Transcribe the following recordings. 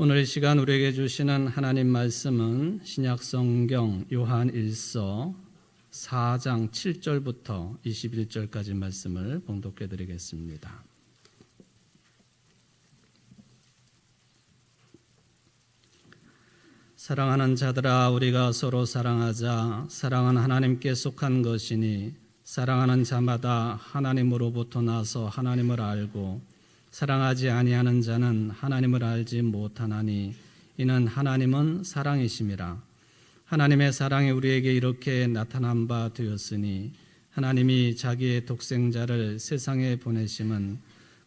오늘 이 시간 우리에게 주시는 하나님 말씀은 신약성경 요한일서 4장 7절부터 21절까지 말씀을 봉독해 드리겠습니다. 사랑하는 자들아, 우리가 서로 사랑하자. 사랑은 하나님께 속한 것이니 사랑하는 자마다 하나님으로부터 나서 하나님을 알고 사랑하지 아니하는 자는 하나님을 알지 못하나니 이는 하나님은 사랑이심이라. 하나님의 사랑이 우리에게 이렇게 나타난 바 되었으니 하나님이 자기의 독생자를 세상에 보내심은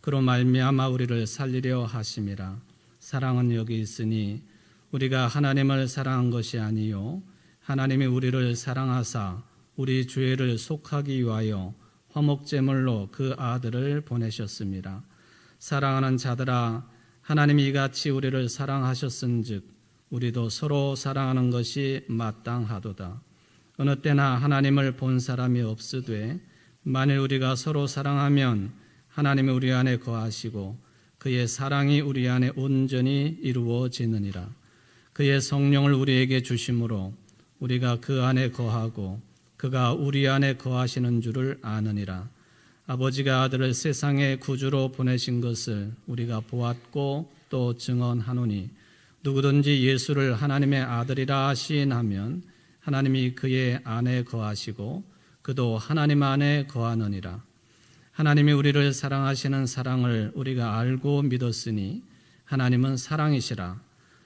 그로 말미암아 우리를 살리려 하심이라. 사랑은 여기 있으니 우리가 하나님을 사랑한 것이 아니요 하나님이 우리를 사랑하사 우리 죄를 속하기 위하여 화목제물로 그 아들을 보내셨습니다. 사랑하는 자들아, 하나님이 이같이 우리를 사랑하셨은즉 우리도 서로 사랑하는 것이 마땅하도다. 어느 때나 하나님을 본 사람이 없으되 만일 우리가 서로 사랑하면 하나님이 우리 안에 거하시고 그의 사랑이 우리 안에 온전히 이루어지느니라. 그의 성령을 우리에게 주심으로 우리가 그 안에 거하고 그가 우리 안에 거하시는 줄을 아느니라. 아버지가 아들을 세상의 구주로 보내신 것을 우리가 보았고 또 증언하노니 누구든지 예수를 하나님의 아들이라 시인하면 하나님이 그의 안에 거하시고 그도 하나님 안에 거하느니라. 하나님이 우리를 사랑하시는 사랑을 우리가 알고 믿었으니 하나님은 사랑이시라.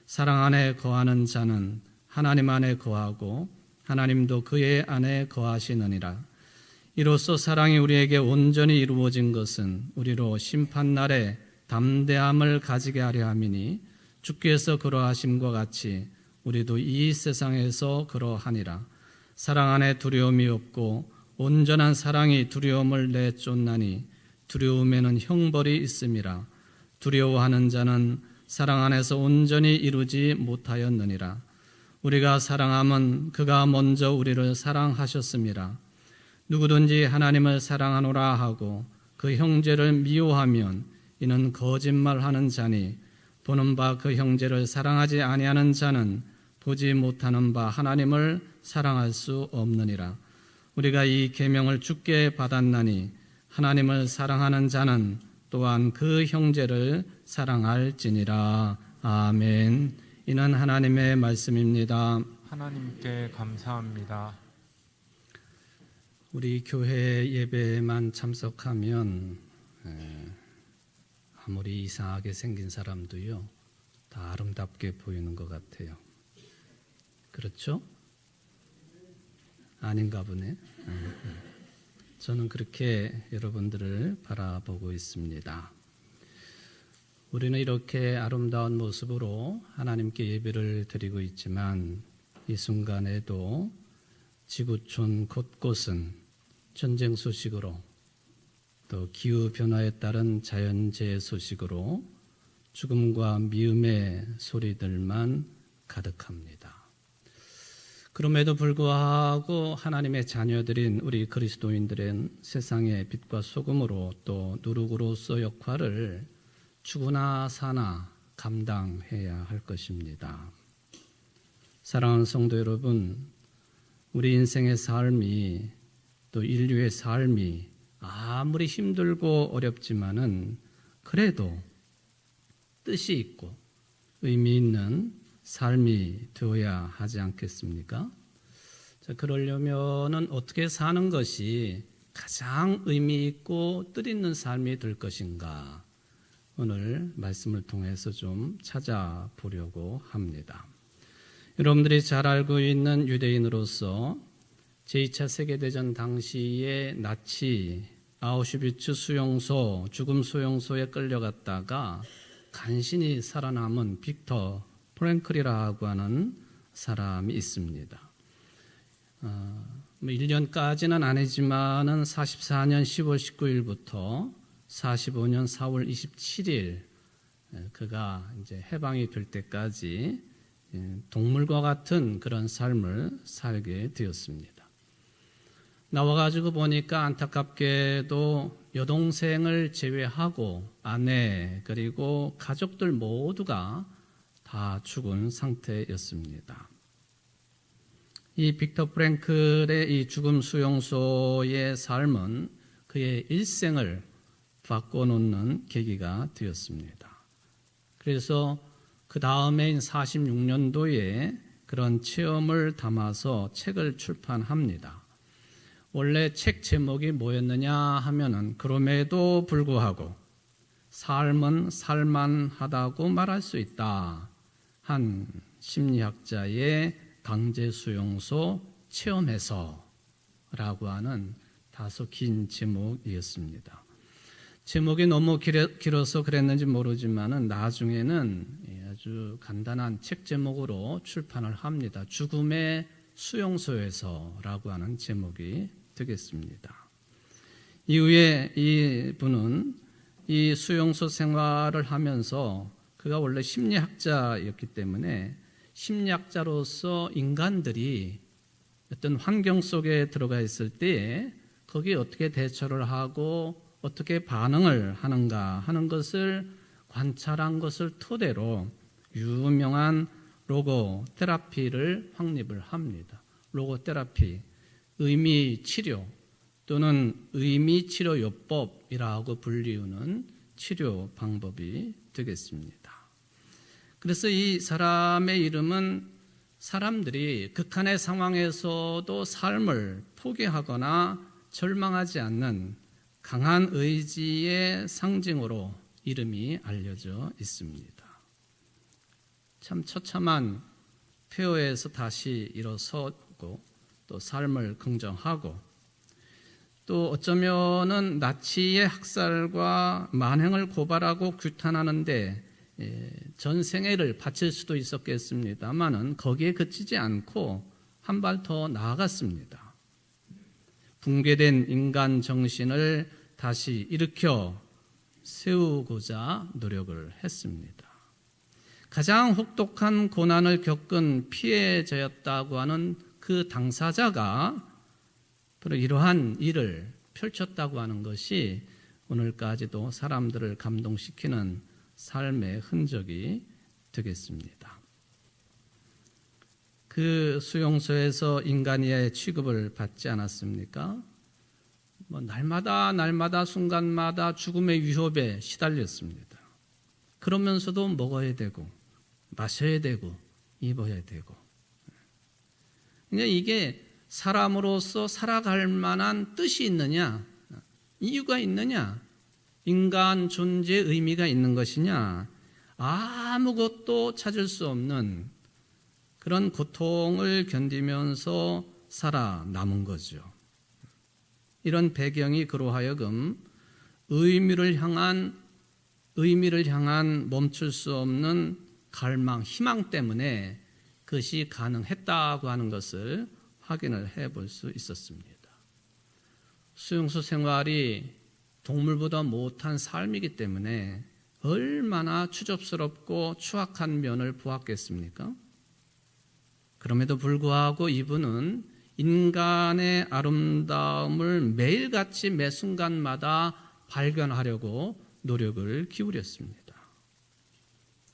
사랑 안에 거하는 자는 하나님 안에 거하고 하나님도 그의 안에 거하시느니라. 이로써 사랑이 우리에게 온전히 이루어진 것은 우리로 심판날에 담대함을 가지게 하려 함이니 주께서 그러하심과 같이 우리도 이 세상에서 그러하니라. 사랑 안에 두려움이 없고 온전한 사랑이 두려움을 내쫓나니 두려움에는 형벌이 있음이라. 두려워하는 자는 사랑 안에서 온전히 이루지 못하였느니라. 우리가 사랑함은 그가 먼저 우리를 사랑하셨음이라. 누구든지 하나님을 사랑하노라 하고 그 형제를 미워하면 이는 거짓말하는 자니 보는 바 그 형제를 사랑하지 아니하는 자는 보지 못하는 바 하나님을 사랑할 수 없느니라. 우리가 이 계명을 주께 받았나니 하나님을 사랑하는 자는 또한 그 형제를 사랑할지니라. 아멘. 이는 하나님의 말씀입니다. 하나님께 감사합니다. 우리 교회 예배만 참석하면 아무리 이상하게 생긴 사람도요 다 아름답게 보이는 것 같아요. 그렇죠? 아닌가 보네. 저는 그렇게 여러분들을 바라보고 있습니다. 우리는 이렇게 아름다운 모습으로 하나님께 예배를 드리고 있지만 이 순간에도 지구촌 곳곳은 전쟁 소식으로 또 기후변화에 따른 자연재해 소식으로 죽음과 미움의 소리들만 가득합니다. 그럼에도 불구하고 하나님의 자녀들인 우리 그리스도인들은 세상의 빛과 소금으로 또 누룩으로서 역할을 죽으나 사나 감당해야 할 것입니다. 사랑하는 성도 여러분, 우리 인생의 삶이 또 인류의 삶이 아무리 힘들고 어렵지만은 그래도 뜻이 있고 의미 있는 삶이 되어야 하지 않겠습니까? 자, 그러려면은 어떻게 사는 것이 가장 의미 있고 뜻 있는 삶이 될 것인가? 오늘 말씀을 통해서 좀 찾아보려고 합니다. 여러분들이 잘 알고 있는 유대인으로서 제2차 세계대전 당시에 나치 아우슈비츠 수용소, 죽음 수용소에 끌려갔다가 간신히 살아남은 빅터 프랭클이라고 하는 사람이 있습니다. 1년까지는 아니지만은 44년 10월 19일부터 45년 4월 27일 그가 이제 해방이 될 때까지 동물과 같은 그런 삶을 살게 되었습니다. 나와가지고 보니까 안타깝게도 여동생을 제외하고 아내 그리고 가족들 모두가 다 죽은 상태였습니다. 이 빅터 프랭클의 이 죽음 수용소의 삶은 그의 일생을 바꿔놓는 계기가 되었습니다. 그래서 그 다음해인 46년도에 그런 체험을 담아서 책을 출판합니다. 원래 책 제목이 뭐였느냐 하면은 그럼에도 불구하고 삶은 살만하다고 말할 수 있다. 한 심리학자의 강제수용소 체험에서라고 하는 다소 긴 제목이었습니다. 제목이 너무 길어서 그랬는지 모르지만은 나중에는 아주 간단한 책 제목으로 출판을 합니다. 죽음의 수용소에서라고 하는 제목이 되겠습니다. 이후에 이분은 이 수용소 생활을 하면서 그가 원래 심리학자였기 때문에 심리학자로서 인간들이 어떤 환경 속에 들어가 있을 때 거기에 어떻게 대처를 하고 어떻게 반응을 하는가 하는 것을 관찰한 것을 토대로 유명한 로고 테라피를 확립을 합니다. 로고 테라피, 의미 치료 또는 의미 치료요법이라고 불리우는 치료 방법이 되겠습니다. 그래서 이 사람의 이름은 사람들이 극한의 상황에서도 삶을 포기하거나 절망하지 않는 강한 의지의 상징으로 이름이 알려져 있습니다. 참 처참한 폐허에서 다시 일어서고 또 삶을 긍정하고 또 어쩌면은 나치의 학살과 만행을 고발하고 규탄하는데 전생애를 바칠 수도 있었겠습니다만은 거기에 그치지 않고 한 발 더 나아갔습니다. 붕괴된 인간 정신을 다시 일으켜 세우고자 노력을 했습니다. 가장 혹독한 고난을 겪은 피해자였다고 하는 그 당사자가 바로 이러한 일을 펼쳤다고 하는 것이 오늘까지도 사람들을 감동시키는 삶의 흔적이 되겠습니다. 그 수용소에서 인간이의 취급을 받지 않았습니까? 날마다 순간마다 죽음의 위협에 시달렸습니다. 그러면서도 먹어야 되고 마셔야 되고 입어야 되고. 이게 사람으로서 살아갈 만한 뜻이 있느냐? 이유가 있느냐? 인간 존재의 의미가 있는 것이냐? 아무것도 찾을 수 없는 그런 고통을 견디면서 살아남은 거죠. 이런 배경이 그로 하여금 의미를 향한 멈출 수 없는 갈망, 희망 때문에 그것이 가능했다고 하는 것을 확인을 해볼 수 있었습니다. 수용소 생활이 동물보다 못한 삶이기 때문에 얼마나 추접스럽고 추악한 면을 보았겠습니까? 그럼에도 불구하고 이분은 인간의 아름다움을 매일같이 매 순간마다 발견하려고 노력을 기울였습니다.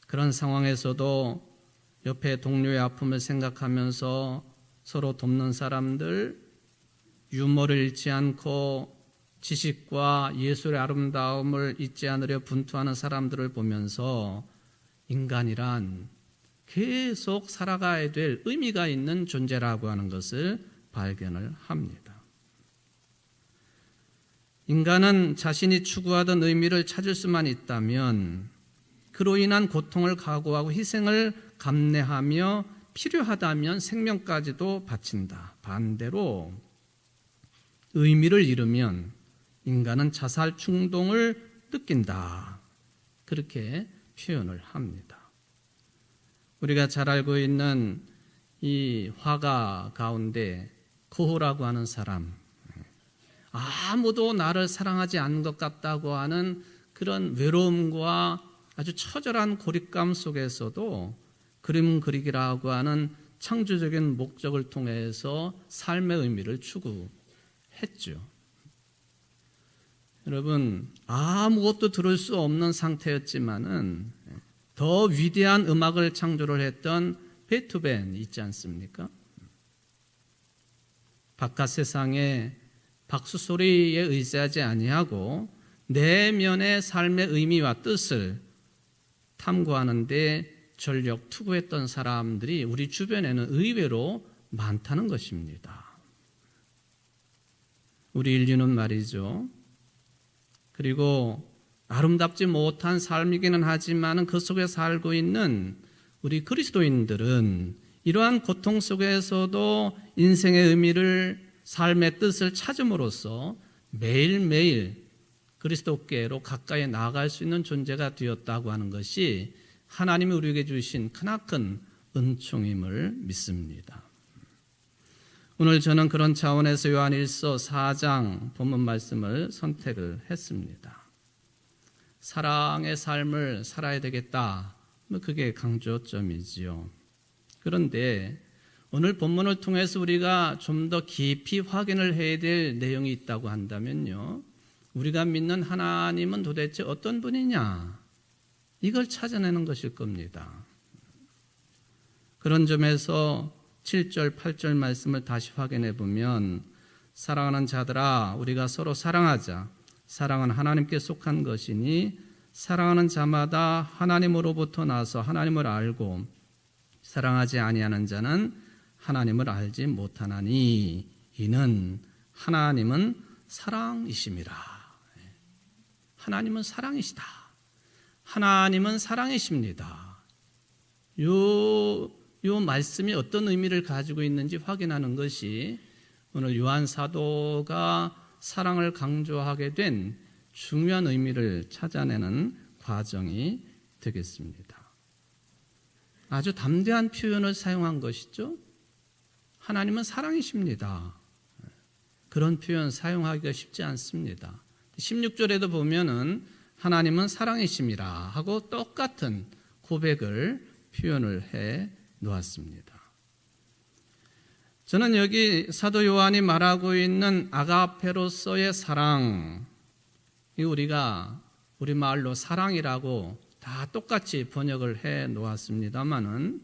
그런 상황에서도 옆에 동료의 아픔을 생각하면서 서로 돕는 사람들, 유머를 잃지 않고 지식과 예술의 아름다움을 잊지 않으려 분투하는 사람들을 보면서 인간이란 계속 살아가야 될 의미가 있는 존재라고 하는 것을 발견을 합니다. 인간은 자신이 추구하던 의미를 찾을 수만 있다면 그로 인한 고통을 각오하고 희생을 감내하며 필요하다면 생명까지도 바친다. 반대로 의미를 잃으면 인간은 자살 충동을 느낀다. 그렇게 표현을 합니다. 우리가 잘 알고 있는 이 화가 가운데 고호라고 하는 사람, 아무도 나를 사랑하지 않는 것 같다고 하는 그런 외로움과 아주 처절한 고립감 속에서도 그림 그리기라고 하는 창조적인 목적을 통해서 삶의 의미를 추구했죠. 여러분, 아무것도 들을 수 없는 상태였지만은 더 위대한 음악을 창조를 했던 베토벤 있지 않습니까? 바깥 세상에 박수 소리에 의지하지 아니하고 내면의 삶의 의미와 뜻을 탐구하는 데 전력 투구했던 사람들이 우리 주변에는 의외로 많다는 것입니다. 우리 인류는 말이죠. 그리고 아름답지 못한 삶이기는 하지만 그 속에 살고 있는 우리 그리스도인들은 이러한 고통 속에서도 인생의 의미를, 삶의 뜻을 찾음으로써 매일매일 그리스도께로 가까이 나아갈 수 있는 존재가 되었다고 하는 것이 하나님이 우리에게 주신 크나큰 은총임을 믿습니다. 오늘 저는 그런 차원에서 요한일서 4장 본문 말씀을 선택을 했습니다. 사랑의 삶을 살아야 되겠다. 그게 강조점이지요. 그런데 오늘 본문을 통해서 우리가 좀 더 깊이 확인을 해야 될 내용이 있다고 한다면요. 우리가 믿는 하나님은 도대체 어떤 분이냐? 이걸 찾아내는 것일 겁니다. 그런 점에서 7절, 8절 말씀을 다시 확인해 보면 사랑하는 자들아 우리가 서로 사랑하자. 사랑은 하나님께 속한 것이니 사랑하는 자마다 하나님으로부터 나서 하나님을 알고 사랑하지 아니하는 자는 하나님을 알지 못하나니 이는 하나님은 사랑이심이라. 하나님은 사랑이시다. 하나님은 사랑이십니다. 요 말씀이 어떤 의미를 가지고 있는지 확인하는 것이 오늘 요한 사도가 사랑을 강조하게 된 중요한 의미를 찾아내는 과정이 되겠습니다. 아주 담대한 표현을 사용한 것이죠. 하나님은 사랑이십니다. 그런 표현 사용하기가 쉽지 않습니다. 16절에도 보면은 하나님은 사랑이심이라 하고 똑같은 고백을 표현을 해 놓았습니다. 저는 여기 사도 요한이 말하고 있는 아가페로서의 사랑, 우리가 우리말로 사랑이라고 다 똑같이 번역을 해 놓았습니다만은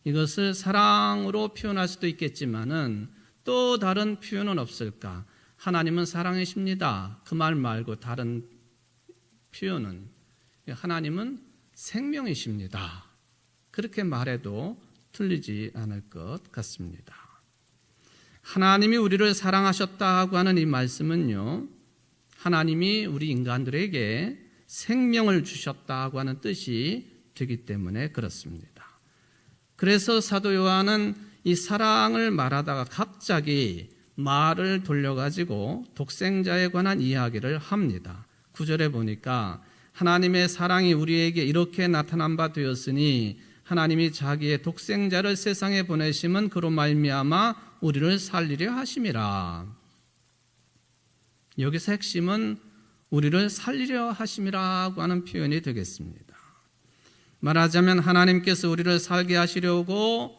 이것을 사랑으로 표현할 수도 있겠지만은 또 다른 표현은 없을까? 하나님은 사랑이십니다. 그 말 말고 다른 표현은 하나님은 생명이십니다. 그렇게 말해도 틀리지 않을 것 같습니다. 하나님이 우리를 사랑하셨다고 하는 이 말씀은요, 하나님이 우리 인간들에게 생명을 주셨다고 하는 뜻이 되기 때문에 그렇습니다. 그래서 사도 요한은 이 사랑을 말하다가 갑자기 말을 돌려가지고 독생자에 관한 이야기를 합니다. 9절에 보니까 하나님의 사랑이 우리에게 이렇게 나타난 바 되었으니 하나님이 자기의 독생자를 세상에 보내심은 그로 말미암아 우리를 살리려 하심이라. 여기서 핵심은 우리를 살리려 하심이라고 하는 표현이 되겠습니다. 말하자면 하나님께서 우리를 살게 하시려고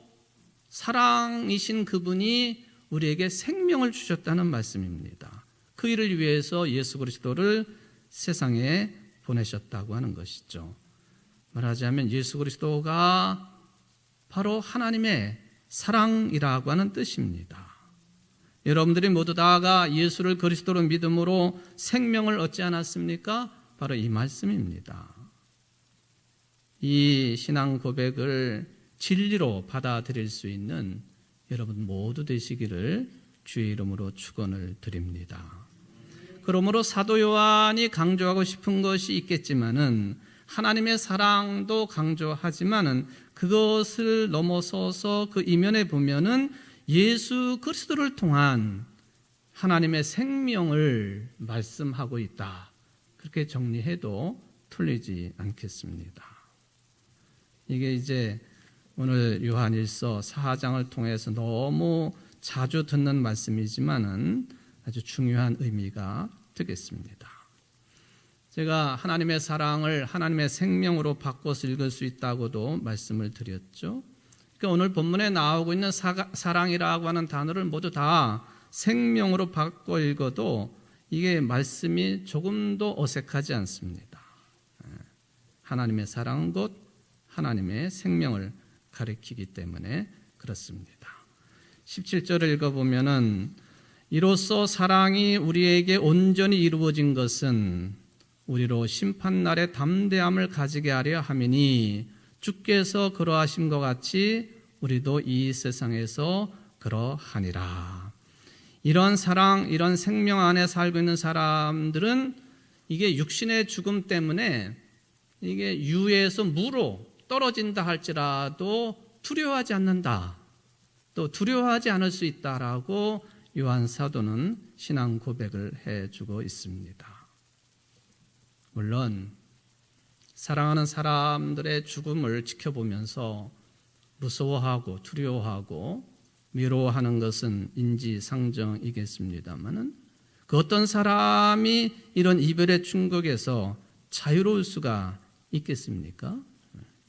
사랑이신 그분이 우리에게 생명을 주셨다는 말씀입니다. 그 일을 위해서 예수 그리스도를 세상에 보내셨다고 하는 것이죠. 말하자면 예수 그리스도가 바로 하나님의 사랑이라고 하는 뜻입니다. 여러분들이 모두 다가 예수를 그리스도로 믿음으로 생명을 얻지 않았습니까? 바로 이 말씀입니다. 이 신앙 고백을 진리로 받아들일 수 있는 여러분 모두 되시기를 주의 이름으로 축원을 드립니다. 그러므로 사도 요한이 강조하고 싶은 것이 있겠지만은 하나님의 사랑도 강조하지만은 그것을 넘어서서 그 이면에 보면은 예수 그리스도를 통한 하나님의 생명을 말씀하고 있다. 그렇게 정리해도 틀리지 않겠습니다. 이게 이제 오늘 요한일서 4장을 통해서 너무 자주 듣는 말씀이지만은 아주 중요한 의미가 되겠습니다. 제가 하나님의 사랑을 하나님의 생명으로 바꿔서 읽을 수 있다고도 말씀을 드렸죠. 그러니까 오늘 본문에 나오고 있는 사랑이라고 하는 단어를 모두 다 생명으로 바꿔 읽어도 이게 말씀이 조금도 어색하지 않습니다. 하나님의 사랑은 곧 하나님의 생명을 가리키기 때문에 그렇습니다. 17절을 읽어보면은 이로써 사랑이 우리에게 온전히 이루어진 것은 우리로 심판날의 담대함을 가지게 하려 함이니 주께서 그러하신 것 같이 우리도 이 세상에서 그러하니라. 이런 사랑, 이런 생명 안에 살고 있는 사람들은 이게 육신의 죽음 때문에 이게 유에서 무로 떨어진다 할지라도 두려워하지 않는다. 또 두려워하지 않을 수 있다라고 요한 사도는 신앙 고백을 해주고 있습니다. 물론 사랑하는 사람들의 죽음을 지켜보면서 무서워하고 두려워하고 미워하는 것은 인지상정이겠습니다마는 그 어떤 사람이 이런 이별의 충격에서 자유로울 수가 있겠습니까?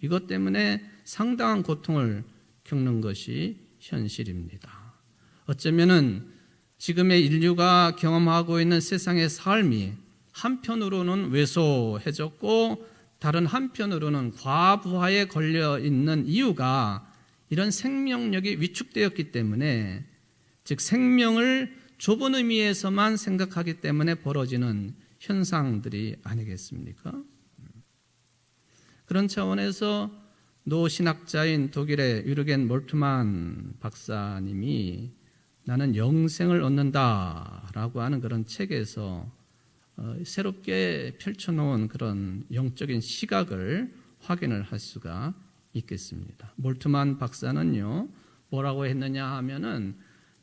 이것 때문에 상당한 고통을 겪는 것이 현실입니다. 어쩌면은 지금의 인류가 경험하고 있는 세상의 삶이 한편으로는 왜소해졌고 다른 한편으로는 과부하에 걸려 있는 이유가 이런 생명력이 위축되었기 때문에, 즉 생명을 좁은 의미에서만 생각하기 때문에 벌어지는 현상들이 아니겠습니까? 그런 차원에서 노 신학자인 독일의 유르겐 몰트만 박사님이 나는 영생을 얻는다라고 하는 그런 책에서 새롭게 펼쳐놓은 그런 영적인 시각을 확인을 할 수가 있겠습니다. 몰트만 박사는요, 뭐라고 했느냐 하면은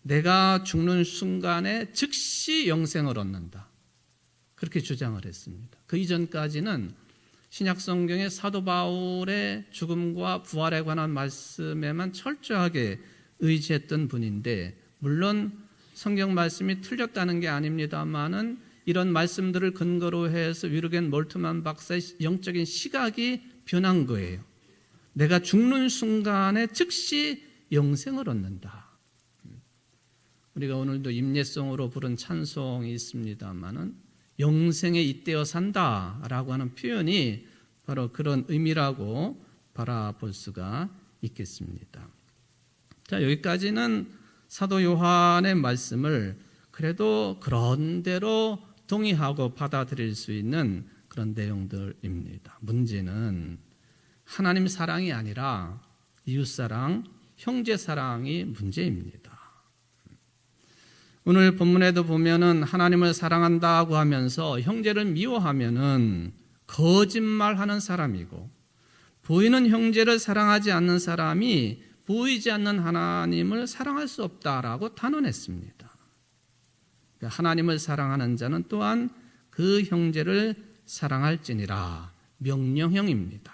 내가 죽는 순간에 즉시 영생을 얻는다. 그렇게 주장을 했습니다. 그 이전까지는 신약 성경의 사도 바울의 죽음과 부활에 관한 말씀에만 철저하게 의지했던 분인데, 물론 성경 말씀이 틀렸다는 게 아닙니다만은 이런 말씀들을 근거로 해서 위르겐 몰트만 박사의 영적인 시각이 변한 거예요. 내가 죽는 순간에 즉시 영생을 얻는다. 우리가 오늘도 임예송으로 부른 찬송이 있습니다마는 영생에 잇대어 산다라고 하는 표현이 바로 그런 의미라고 바라볼 수가 있겠습니다. 자, 여기까지는 사도 요한의 말씀을 그래도 그런대로 동의하고 받아들일 수 있는 그런 내용들입니다. 문제는 하나님 사랑이 아니라 이웃사랑, 형제사랑이 문제입니다. 오늘 본문에도 보면은 하나님을 사랑한다고 하면서 형제를 미워하면은 거짓말하는 사람이고, 보이는 형제를 사랑하지 않는 사람이 보이지 않는 하나님을 사랑할 수 없다라고 단언했습니다. 하나님을 사랑하는 자는 또한 그 형제를 사랑할지니라, 명령형입니다.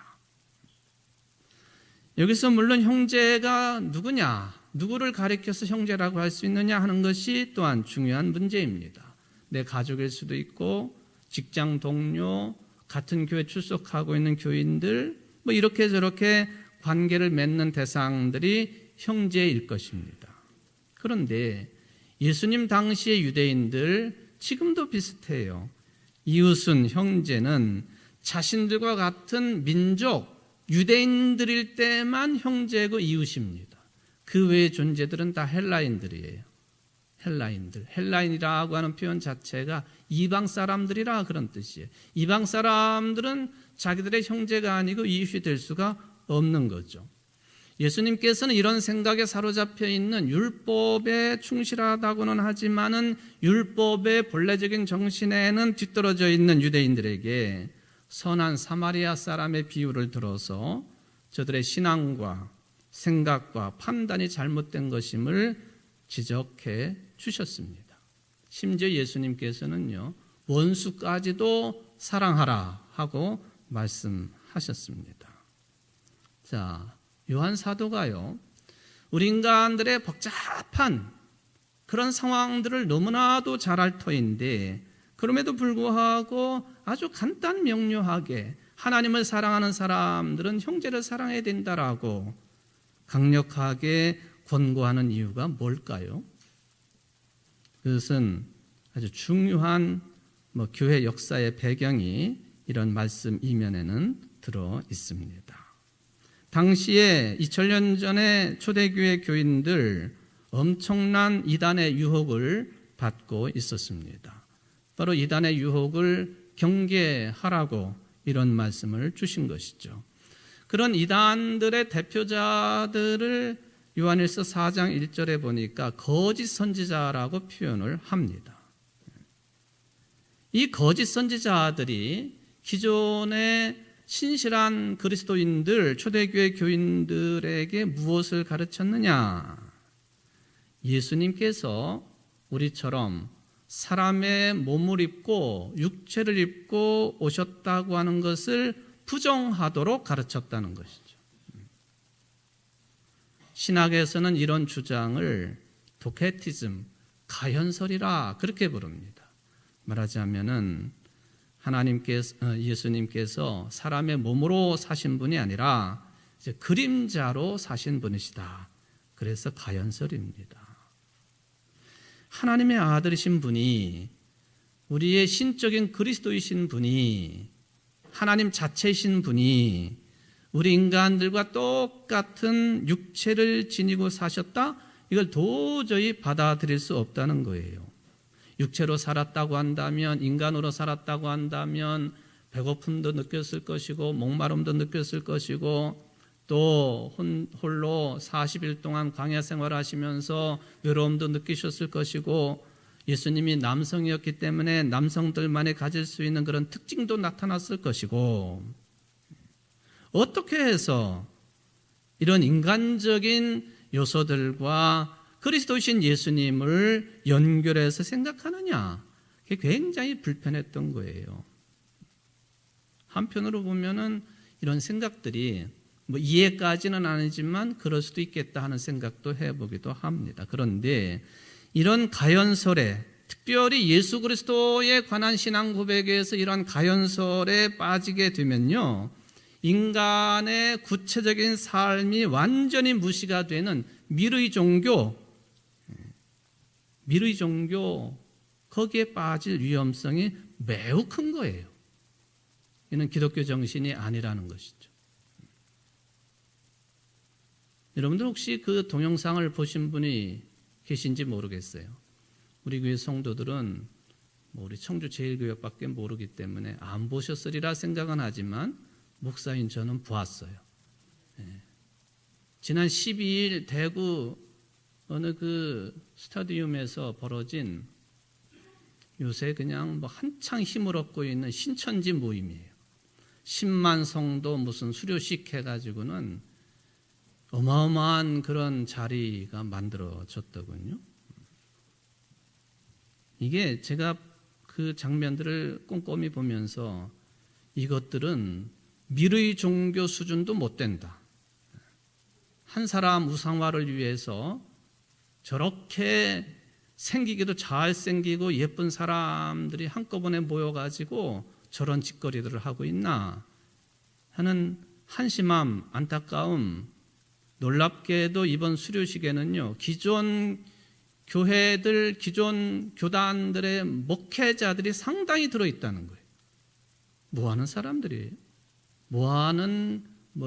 여기서 물론 형제가 누구냐, 누구를 가리켜서 형제라고 할 수 있느냐 하는 것이 또한 중요한 문제입니다. 내 가족일 수도 있고 직장 동료, 같은 교회 출석하고 있는 교인들, 뭐 이렇게 저렇게 관계를 맺는 대상들이 형제일 것입니다. 그런데 예수님 당시의 유대인들 지금도 비슷해요. 이웃은, 형제는 자신들과 같은 민족, 유대인들일 때만 형제고 이웃입니다. 그 외의 존재들은 다 헬라인들이에요. 헬라인들. 헬라인이라고 하는 표현 자체가 이방 사람들이라 그런 뜻이에요. 이방 사람들은 자기들의 형제가 아니고 이웃이 될 수가 없는 거죠. 예수님께서는 이런 생각에 사로잡혀 있는 율법에 충실하다고는 하지만은 율법의 본래적인 정신에는 뒤떨어져 있는 유대인들에게 선한 사마리아 사람의 비유를 들어서 저들의 신앙과 생각과 판단이 잘못된 것임을 지적해 주셨습니다. 심지어 예수님께서는요, 원수까지도 사랑하라 하고 말씀하셨습니다. 자, 요한 사도가요, 우리 인간들의 복잡한 그런 상황들을 너무나도 잘 알 터인데, 그럼에도 불구하고 아주 간단 명료하게 하나님을 사랑하는 사람들은 형제를 사랑해야 된다라고 강력하게 권고하는 이유가 뭘까요? 그것은 아주 중요한 교회 역사의 배경이 이런 말씀 이면에는 들어 있습니다. 당시에 2000년 전에 초대교회 교인들 엄청난 이단의 유혹을 받고 있었습니다. 바로 이단의 유혹을 경계하라고 이런 말씀을 주신 것이죠. 그런 이단들의 대표자들을 요한일서 4장 1절에 보니까 거짓 선지자라고 표현을 합니다. 이 거짓 선지자들이 기존의 신실한 그리스도인들, 초대교회 교인들에게 무엇을 가르쳤느냐? 예수님께서 우리처럼 사람의 몸을 입고 육체를 입고 오셨다고 하는 것을 부정하도록 가르쳤다는 것이죠. 신학에서는 이런 주장을 도케티즘, 가현설이라 그렇게 부릅니다. 말하자면은 예수님께서 사람의 몸으로 사신 분이 아니라 이제 그림자로 사신 분이시다. 그래서 가현설입니다. 하나님의 아들이신 분이, 우리의 신적인 그리스도이신 분이, 하나님 자체이신 분이 우리 인간들과 똑같은 육체를 지니고 사셨다? 이걸 도저히 받아들일 수 없다는 거예요. 육체로 살았다고 한다면, 인간으로 살았다고 한다면 배고픔도 느꼈을 것이고 목마름도 느꼈을 것이고 또 홀로 40일 동안 광야 생활하시면서 외로움도 느끼셨을 것이고 예수님이 남성이었기 때문에 남성들만이 가질 수 있는 그런 특징도 나타났을 것이고, 어떻게 해서 이런 인간적인 요소들과 그리스도이신 예수님을 연결해서 생각하느냐? 그게 굉장히 불편했던 거예요. 한편으로 보면은 이런 생각들이 이해까지는 아니지만 그럴 수도 있겠다 하는 생각도 해보기도 합니다. 그런데 이런 가현설에, 특별히 예수 그리스도에 관한 신앙 고백에서 이런 가현설에 빠지게 되면요, 인간의 구체적인 삶이 완전히 무시가 되는 미르이 종교, 거기에 빠질 위험성이 매우 큰 거예요. 이는 기독교 정신이 아니라는 것이죠. 여러분들 혹시 그 동영상을 보신 분이 계신지 모르겠어요. 우리 교회 성도들은 우리 청주 제일교회밖에 모르기 때문에 안 보셨으리라 생각은 하지만 목사인 저는 보았어요. 지난 12일 대구 어느 그 스타디움에서 벌어진, 요새 그냥 한창 힘을 얻고 있는 신천지 모임이에요. 10만 성도 무슨 수료식 해가지고는 어마어마한 그런 자리가 만들어졌더군요. 이게 제가 그 장면들을 꼼꼼히 보면서 이것들은 미르이 종교 수준도 못 된다. 한 사람 우상화를 위해서 저렇게 생기기도 잘생기고 예쁜 사람들이 한꺼번에 모여가지고 저런 짓거리들을 하고 있나 하는 한심함, 안타까움. 놀랍게도 이번 수료식에는요, 기존 교회들, 기존 교단들의 목회자들이 상당히 들어있다는 거예요. 뭐하는 사람들이에요? 뭐하는,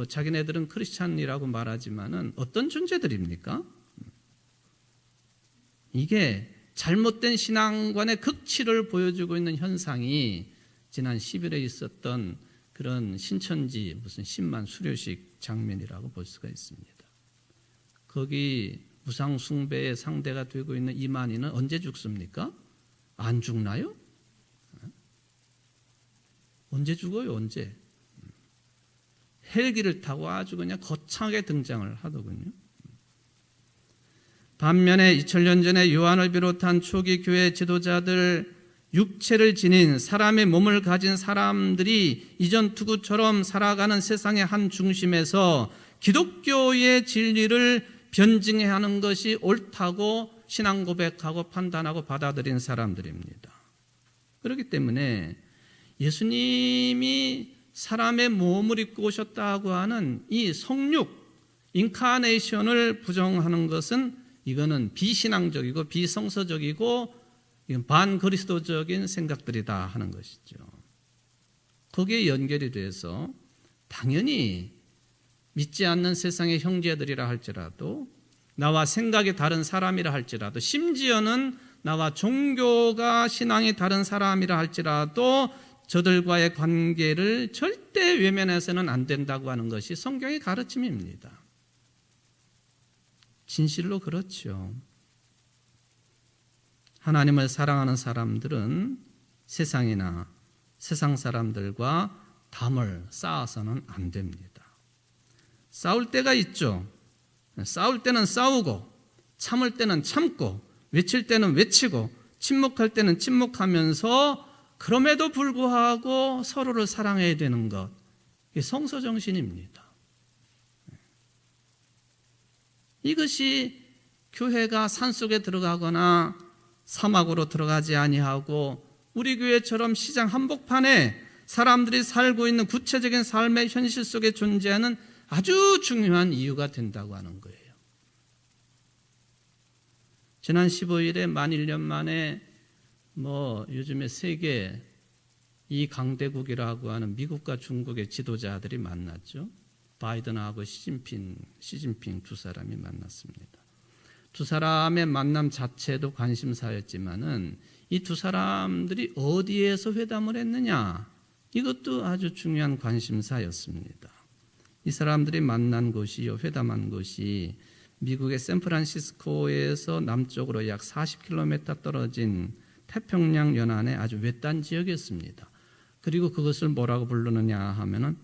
자기네들은 크리스찬이라고 말하지만은 어떤 존재들입니까? 이게 잘못된 신앙관의 극치를 보여주고 있는 현상이 지난 10일에 있었던 그런 신천지 무슨 10만 수료식 장면이라고 볼 수가 있습니다. 거기 우상 숭배의 상대가 되고 있는 이만희는 언제 죽습니까? 안 죽나요? 언제 죽어요? 언제? 헬기를 타고 아주 그냥 거창하게 등장을 하더군요. 반면에 2000년 전에 요한을 비롯한 초기 교회 지도자들, 육체를 지닌 사람의 몸을 가진 사람들이 이전 투구처럼 살아가는 세상의 한 중심에서 기독교의 진리를 변증해야 하는 것이 옳다고 신앙 고백하고 판단하고 받아들인 사람들입니다. 그렇기 때문에 예수님이 사람의 몸을 입고 오셨다고 하는 이 성육, 인카네이션을 부정하는 것은 이거는 비신앙적이고 비성서적이고 반그리스도적인 생각들이다 하는 것이죠. 거기에 연결이 돼서 당연히 믿지 않는 세상의 형제들이라 할지라도, 나와 생각이 다른 사람이라 할지라도, 심지어는 나와 종교가 신앙이 다른 사람이라 할지라도 저들과의 관계를 절대 외면해서는 안 된다고 하는 것이 성경의 가르침입니다. 진실로 그렇죠. 하나님을 사랑하는 사람들은 세상이나 세상 사람들과 담을 쌓아서는 안 됩니다. 싸울 때가 있죠. 싸울 때는 싸우고, 참을 때는 참고, 외칠 때는 외치고, 침묵할 때는 침묵하면서 그럼에도 불구하고 서로를 사랑해야 되는 것, 이게 성서 정신입니다. 이것이 교회가 산속에 들어가거나 사막으로 들어가지 아니하고 우리 교회처럼 시장 한복판에 사람들이 살고 있는 구체적인 삶의 현실 속에 존재하는 아주 중요한 이유가 된다고 하는 거예요. 지난 15일에 만 1년 만에 요즘에 세계 이 강대국이라고 하는 미국과 중국의 지도자들이 만났죠. 바이든하고 시진핑 두 사람이 만났습니다. 두 사람의 만남 자체도 관심사였지만은 이 두 사람들이 어디에서 회담을 했느냐, 이것도 아주 중요한 관심사였습니다. 이 사람들이 만난 곳이요, 회담한 곳이 미국의 샌프란시스코에서 남쪽으로 약 40km 떨어진 태평양 연안의 아주 외딴 지역이었습니다. 그리고 그것을 뭐라고 부르느냐 하면은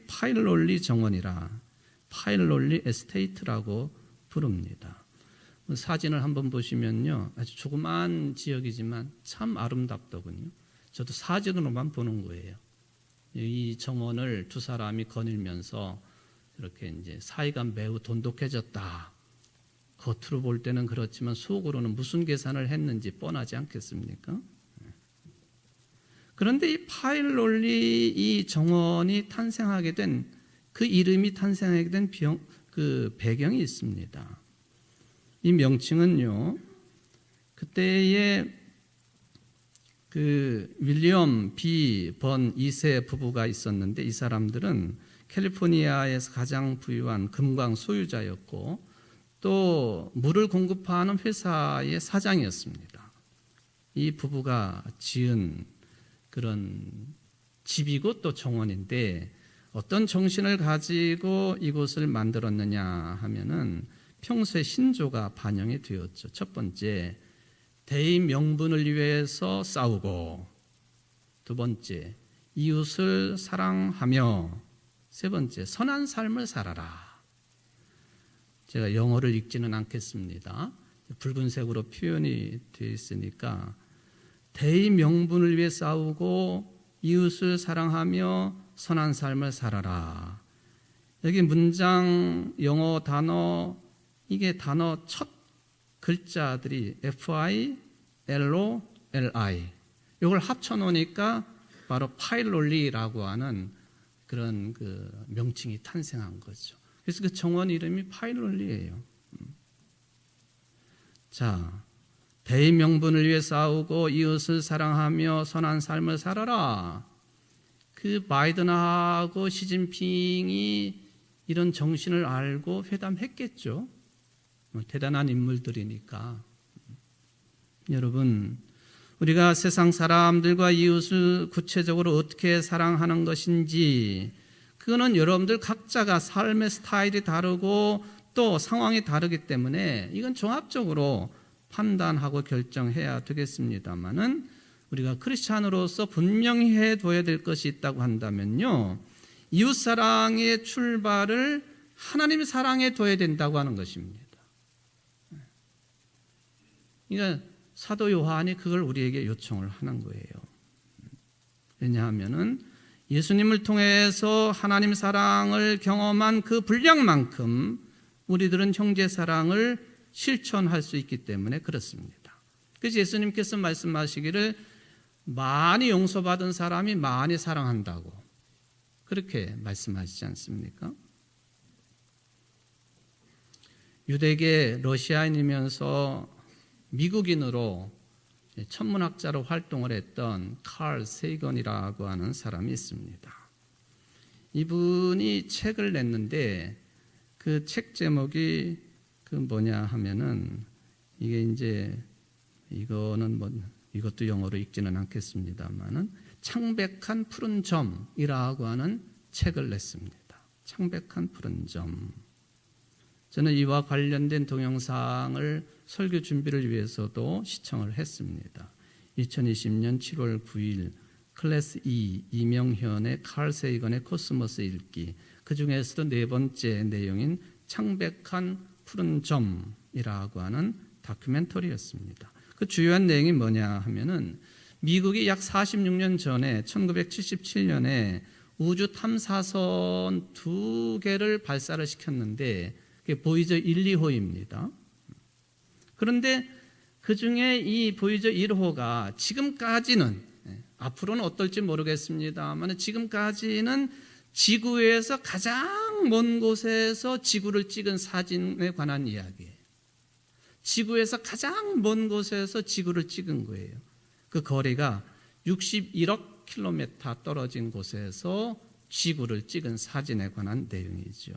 파일롤리 정원이라, 파일롤리 에스테이트라고 부릅니다. 사진을 한번 보시면요, 아주 조그만 지역이지만 참 아름답더군요. 저도 사진으로만 보는 거예요. 이 정원을 두 사람이 거닐면서 이렇게 이제 사이가 매우 돈독해졌다. 겉으로 볼 때는 그렇지만 속으로는 무슨 계산을 했는지 뻔하지 않겠습니까? 그런데 이 파일롤리 이 정원이 탄생하게 된, 그 이름이 탄생하게 된 그 배경이 있습니다. 이 명칭은요, 그때의 그 윌리엄 B. 번 2세 부부가 있었는데, 이 사람들은 캘리포니아에서 가장 부유한 금광 소유자였고 또 물을 공급하는 회사의 사장이었습니다. 이 부부가 지은 그런 집이고 또 정원인데, 어떤 정신을 가지고 이곳을 만들었느냐 하면은 평소의 신조가 반영이 되었죠. 첫 번째, 대의 명분을 위해서 싸우고, 두 번째, 이웃을 사랑하며, 세 번째, 선한 삶을 살아라. 제가 영어를 읽지는 않겠습니다. 붉은색으로 표현이 되어 있으니까, 대의 명분을 위해 싸우고 이웃을 사랑하며 선한 삶을 살아라. 여기 문장 영어 단어, 이게 단어 첫 글자들이 FILOLI, 이걸 합쳐놓으니까 바로 파일롤리라고 하는 그런 그 명칭이 탄생한 거죠. 그래서 그 정원 이름이 파일롤리예요. 자, 대의 명분을 위해 싸우고 이웃을 사랑하며 선한 삶을 살아라. 그 바이든하고 시진핑이 이런 정신을 알고 회담했겠죠. 대단한 인물들이니까. 여러분, 우리가 세상 사람들과 이웃을 구체적으로 어떻게 사랑하는 것인지, 그거는 여러분들 각자가 삶의 스타일이 다르고 또 상황이 다르기 때문에 이건 종합적으로 판단하고 결정해야 되겠습니다만은, 우리가 크리스찬으로서 분명히 해둬야 될 것이 있다고 한다면요, 이웃사랑의 출발을 하나님 사랑에 둬야 된다고 하는 것입니다. 그러니까 사도 요한이 그걸 우리에게 요청을 하는 거예요. 왜냐하면은 예수님을 통해서 하나님 사랑을 경험한 그 분량만큼 우리들은 형제 사랑을 실천할 수 있기 때문에 그렇습니다. 그래서 예수님께서 말씀하시기를 많이 용서받은 사람이 많이 사랑한다고 그렇게 말씀하시지 않습니까? 유대계 러시아인이면서 미국인으로 천문학자로 활동을 했던 칼 세이건이라고 하는 사람이 있습니다. 이분이 책을 냈는데 그 책 제목이 그 뭐냐 하면은 이게 이제 이거는 뭐 이것도 영어로 읽지는 않겠습니다만은 창백한 푸른 점이라고 하는 책을 냈습니다. 창백한 푸른 점. 저는 이와 관련된 동영상을 설교 준비를 위해서도 시청을 했습니다. 2020년 7월 9일 클래스 2 이명현의 칼 세이건의 코스모스 읽기, 그 중에서도 네 번째 내용인 창백한 푸른 점이라고 하는 다큐멘터리였습니다. 그 주요한 내용이 뭐냐 하면은 미국이 약 46년 전에 1977년에 우주 탐사선 2개를 발사를 시켰는데 그게 보이저 1, 2호입니다. 그런데 그 중에 이 보이저 1호가 지금까지는, 앞으로는 어떨지 모르겠습니다만 지금까지는 지구에서 가장 먼 곳에서 지구를 찍은 사진에 관한 이야기예요. 지구에서 가장 먼 곳에서 지구를 찍은 거예요. 그 거리가 61억 킬로미터 떨어진 곳에서 지구를 찍은 사진에 관한 내용이죠.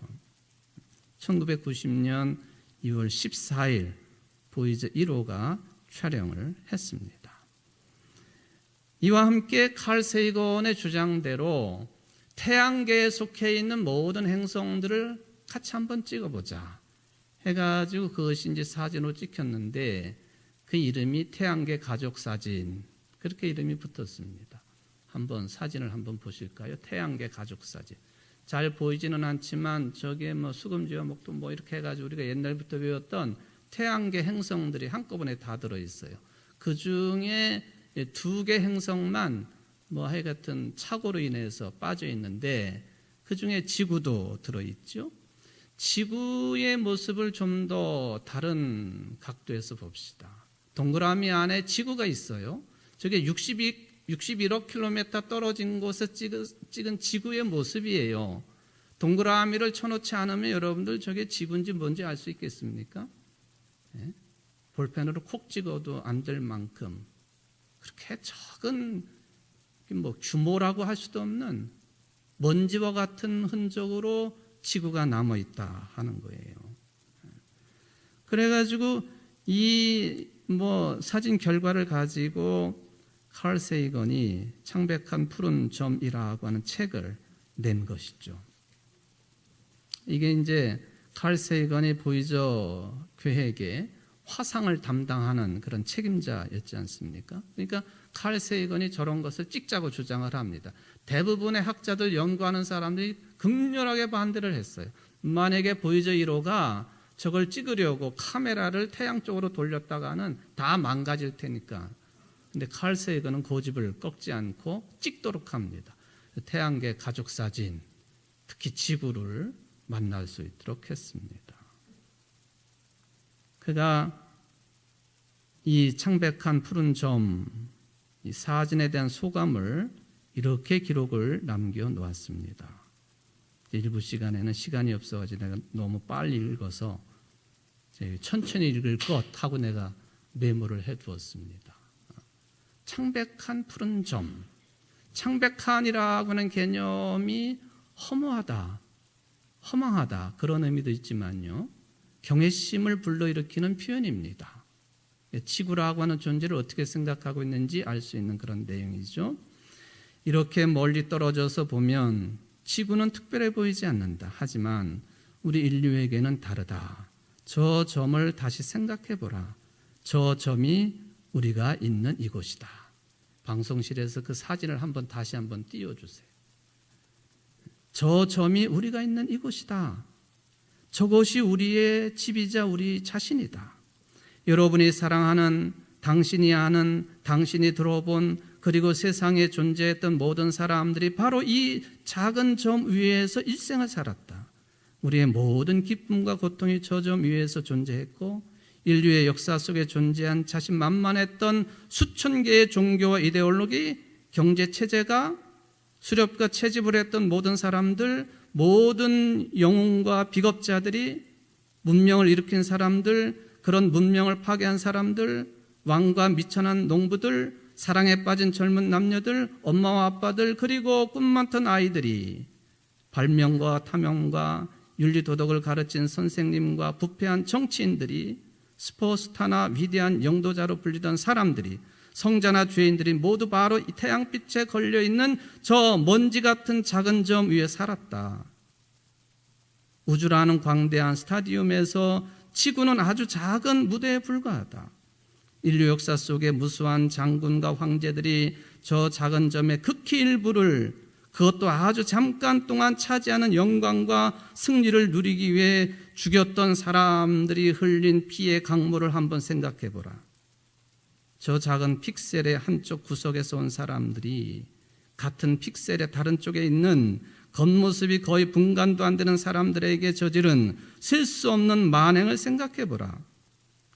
1990년 2월 14일 보이저 1호가 촬영을 했습니다. 이와 함께 칼 세이건의 주장대로 태양계에 속해 있는 모든 행성들을 같이 한번 찍어보자 해가지고 그것이 이제 사진으로 찍혔는데 그 이름이 태양계 가족 사진, 그렇게 이름이 붙었습니다. 한번 사진을 한번 보실까요? 태양계 가족 사진. 잘 보이지는 않지만 저기에 뭐 수금지와 목도 뭐 이렇게 해가지고 우리가 옛날부터 배웠던 태양계 행성들이 한꺼번에 다 들어있어요. 그 중에 2개 행성만 뭐 하여튼 착오로 인해서 빠져 있는데 그 중에 지구도 들어있죠. 지구의 모습을 좀 더 다른 각도에서 봅시다. 동그라미 안에 지구가 있어요. 저게 61억 킬로미터 떨어진 곳에 찍은 지구의 모습이에요. 동그라미를 쳐놓지 않으면 여러분들 저게 지구인지 뭔지 알 수 있겠습니까? 네? 볼펜으로 콕 찍어도 안 될 만큼 그렇게 적은 뭐 규모라고 할 수도 없는 먼지와 같은 흔적으로 지구가 남아있다 하는 거예요. 그래가지고 이 뭐 사진 결과를 가지고 칼 세이건이 창백한 푸른 점이라고 하는 책을 낸 것이죠. 이게 이제 칼 세이건이 보이저 계획의 화상을 담당하는 그런 책임자였지 않습니까? 그러니까 칼 세이건이 저런 것을 찍자고 주장을 합니다. 대부분의 학자들 연구하는 사람들이 극렬하게 반대를 했어요. 만약에 보이저 1호가 저걸 찍으려고 카메라를 태양 쪽으로 돌렸다가는 다 망가질 테니까. 근데 칼 세이건은 고집을 꺾지 않고 찍도록 합니다. 태양계 가족 사진, 특히 지구를 만날 수 있도록 했습니다. 그가 이 창백한 푸른 점, 이 사진에 대한 소감을 이렇게 기록을 남겨 놓았습니다. 일부 시간에는 시간이 없어가지고 내가 너무 빨리 읽어서 천천히 읽을 것 하고 내가 메모를 해두었습니다. 창백한 푸른 점, 창백한이라고 하는 개념이 허무하다, 허망하다 그런 의미도 있지만요, 경외심을 불러일으키는 표현입니다. 지구라고 하는 존재를 어떻게 생각하고 있는지 알 수 있는 그런 내용이죠. 이렇게 멀리 떨어져서 보면 지구는 특별해 보이지 않는다. 하지만 우리 인류에게는 다르다. 저 점을 다시 생각해 보라. 저 점이 우리가 있는 이곳이다. 방송실에서 그 사진을 다시 한번 띄워주세요. 저 점이 우리가 있는 이곳이다. 저곳이 우리의 집이자 우리 자신이다. 여러분이 사랑하는, 당신이 아는, 당신이 들어본, 그리고 세상에 존재했던 모든 사람들이 바로 이 작은 점 위에서 일생을 살았다. 우리의 모든 기쁨과 고통이 저 점 위에서 존재했고, 인류의 역사 속에 존재한 자신만만했던 수천 개의 종교와 이데올로기, 경제체제가 수렵과 채집을 했던 모든 사람들, 모든 영웅과 비겁자들이, 문명을 일으킨 사람들, 그런 문명을 파괴한 사람들, 왕과 미천한 농부들, 사랑에 빠진 젊은 남녀들, 엄마와 아빠들, 그리고 꿈 많던 아이들이 발명과 탐욕과 윤리도덕을 가르친 선생님과 부패한 정치인들이, 스포스타나 위대한 영도자로 불리던 사람들이, 성자나 죄인들이 모두 바로 이 태양빛에 걸려있는 저 먼지 같은 작은 점 위에 살았다. 우주라는 광대한 스타디움에서 지구는 아주 작은 무대에 불과하다. 인류 역사 속에 무수한 장군과 황제들이 저 작은 점의 극히 일부를, 그것도 아주 잠깐 동안 차지하는 영광과 승리를 누리기 위해 죽였던 사람들이 흘린 피의 강물을 한번 생각해 보라. 저 작은 픽셀의 한쪽 구석에서 온 사람들이 같은 픽셀의 다른 쪽에 있는 겉모습이 거의 분간도 안 되는 사람들에게 저지른 셀 수 없는 만행을 생각해 보라.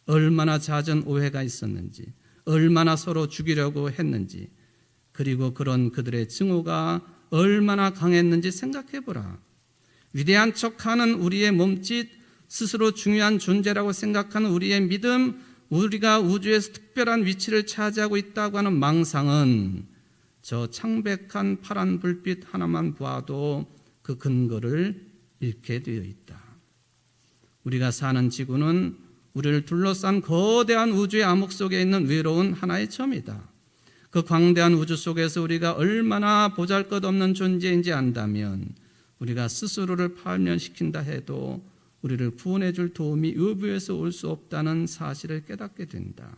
얼마나 잦은 오해가 있었는지, 얼마나 서로 죽이려고 했는지, 그리고 그런 그들의 증오가 얼마나 강했는지 생각해 보라. 위대한 척하는 우리의 몸짓, 스스로 중요한 존재라고 생각하는 우리의 믿음, 우리가 우주에서 특별한 위치를 차지하고 있다고 하는 망상은 저 창백한 파란 불빛 하나만 봐도 그 근거를 잃게 되어 있다. 우리가 사는 지구는 우리를 둘러싼 거대한 우주의 암흑 속에 있는 외로운 하나의 점이다. 그 광대한 우주 속에서 우리가 얼마나 보잘것없는 존재인지 안다면 우리가 스스로를 파멸시킨다 해도 우리를 구원해 줄 도움이 외부에서 올 수 없다는 사실을 깨닫게 된다.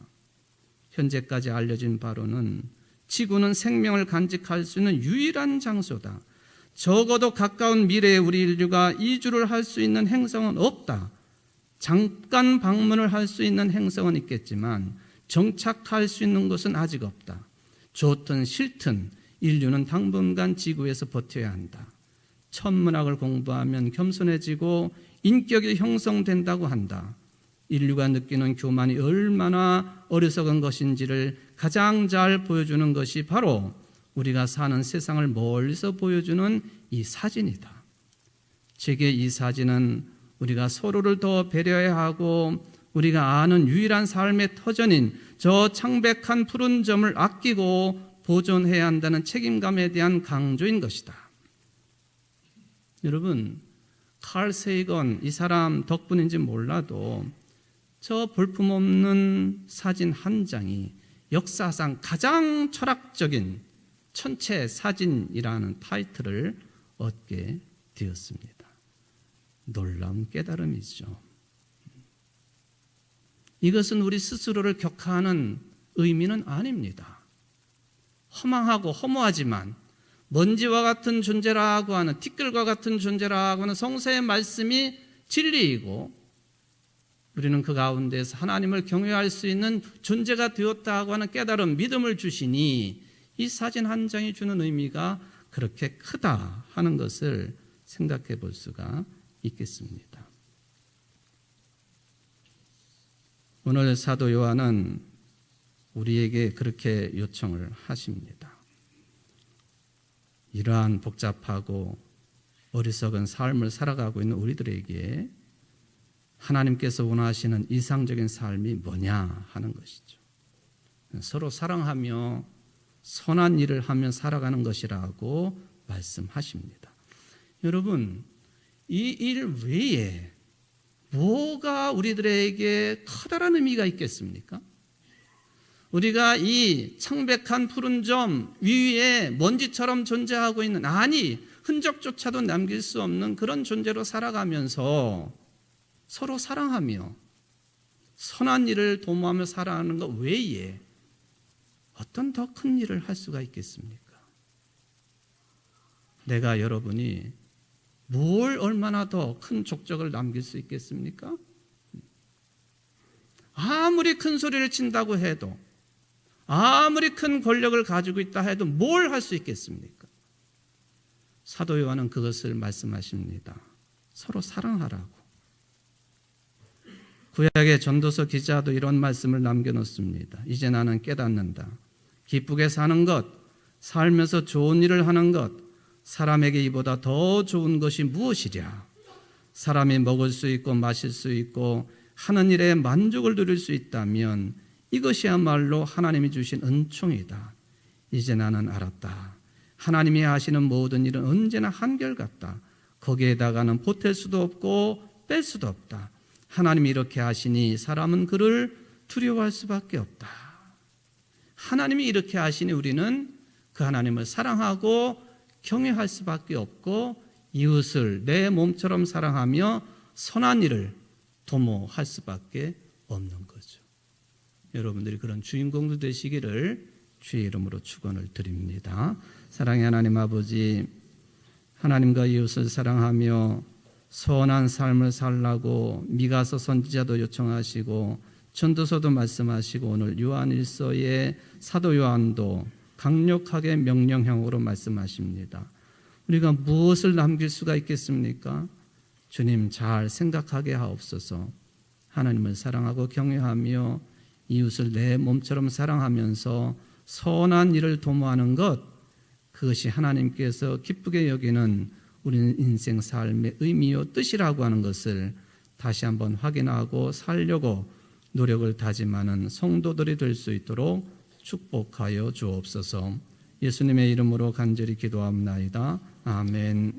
현재까지 알려진 바로는 지구는 생명을 간직할 수 있는 유일한 장소다. 적어도 가까운 미래에 우리 인류가 이주를 할 수 있는 행성은 없다. 잠깐 방문을 할 수 있는 행성은 있겠지만 정착할 수 있는 곳은 아직 없다. 좋든 싫든 인류는 당분간 지구에서 버텨야 한다. 천문학을 공부하면 겸손해지고 인격이 형성된다고 한다. 인류가 느끼는 교만이 얼마나 어리석은 것인지를 가장 잘 보여주는 것이 바로 우리가 사는 세상을 멀리서 보여주는 이 사진이다. 제게 이 사진은 우리가 서로를 더 배려해야 하고 우리가 아는 유일한 삶의 터전인 저 창백한 푸른 점을 아끼고 보존해야 한다는 책임감에 대한 강조인 것이다. 여러분, 칼 세이건 이 사람 덕분인지 몰라도 저 볼품없는 사진 한 장이 역사상 가장 철학적인 천체 사진이라는 타이틀을 얻게 되었습니다. 놀라운 깨달음이죠. 이것은 우리 스스로를 격하하는 의미는 아닙니다. 허망하고 허무하지만 먼지와 같은 존재라고 하는, 티끌과 같은 존재라고 하는 성서의 말씀이 진리이고 우리는 그 가운데서 하나님을 경외할 수 있는 존재가 되었다고 하는 깨달음, 믿음을 주시니 이 사진 한 장이 주는 의미가 그렇게 크다 하는 것을 생각해 볼 수가 있겠습니다. 오늘 사도 요한은 우리에게 그렇게 요청을 하십니다. 이러한 복잡하고 어리석은 삶을 살아가고 있는 우리들에게 하나님께서 원하시는 이상적인 삶이 뭐냐 하는 것이죠. 서로 사랑하며 선한 일을 하며 살아가는 것이라고 말씀하십니다. 여러분, 이 일 외에 뭐가 우리들에게 커다란 의미가 있겠습니까? 우리가 이 창백한 푸른 점 위에 먼지처럼 존재하고 있는, 아니 흔적조차도 남길 수 없는 그런 존재로 살아가면서 서로 사랑하며 선한 일을 도모하며 살아가는 것 외에 어떤 더 큰 일을 할 수가 있겠습니까? 내가 여러분이 뭘 얼마나 더 큰 족적을 남길 수 있겠습니까? 아무리 큰 소리를 친다고 해도, 아무리 큰 권력을 가지고 있다 해도 뭘 할 수 있겠습니까? 사도 요한은 그것을 말씀하십니다. 서로 사랑하라고. 구약의 전도서 기자도 이런 말씀을 남겨놓습니다. 이제 나는 깨닫는다. 기쁘게 사는 것, 살면서 좋은 일을 하는 것, 사람에게 이보다 더 좋은 것이 무엇이랴? 사람이 먹을 수 있고 마실 수 있고 하는 일에 만족을 누릴 수 있다면 이것이야말로 하나님이 주신 은총이다. 이제 나는 알았다. 하나님이 하시는 모든 일은 언제나 한결같다. 거기에다가는 보탤 수도 없고 뺄 수도 없다. 하나님이 이렇게 하시니 사람은 그를 두려워할 수밖에 없다. 하나님이 이렇게 하시니 우리는 그 하나님을 사랑하고 경외할 수밖에 없고 이웃을 내 몸처럼 사랑하며 선한 일을 도모할 수밖에 없는 거죠. 여러분들이 그런 주인공도 되시기를 주의 이름으로 축원을 드립니다. 사랑의 하나님 아버지, 하나님과 이웃을 사랑하며 선한 삶을 살라고 미가서 선지자도 요청하시고 전도서도 말씀하시고 오늘 요한일서의 사도 요한도 강력하게 명령형으로 말씀하십니다. 우리가 무엇을 남길 수가 있겠습니까? 주님 잘 생각하게 하옵소서. 하나님을 사랑하고 경외하며 이웃을 내 몸처럼 사랑하면서 선한 일을 도모하는 것, 그것이 하나님께서 기쁘게 여기는 우리는 인생 삶의 의미요 뜻이라고 하는 것을 다시 한번 확인하고 살려고 노력을 다짐하는 성도들이 될 수 있도록 축복하여 주옵소서. 예수님의 이름으로 간절히 기도합나이다. 아멘.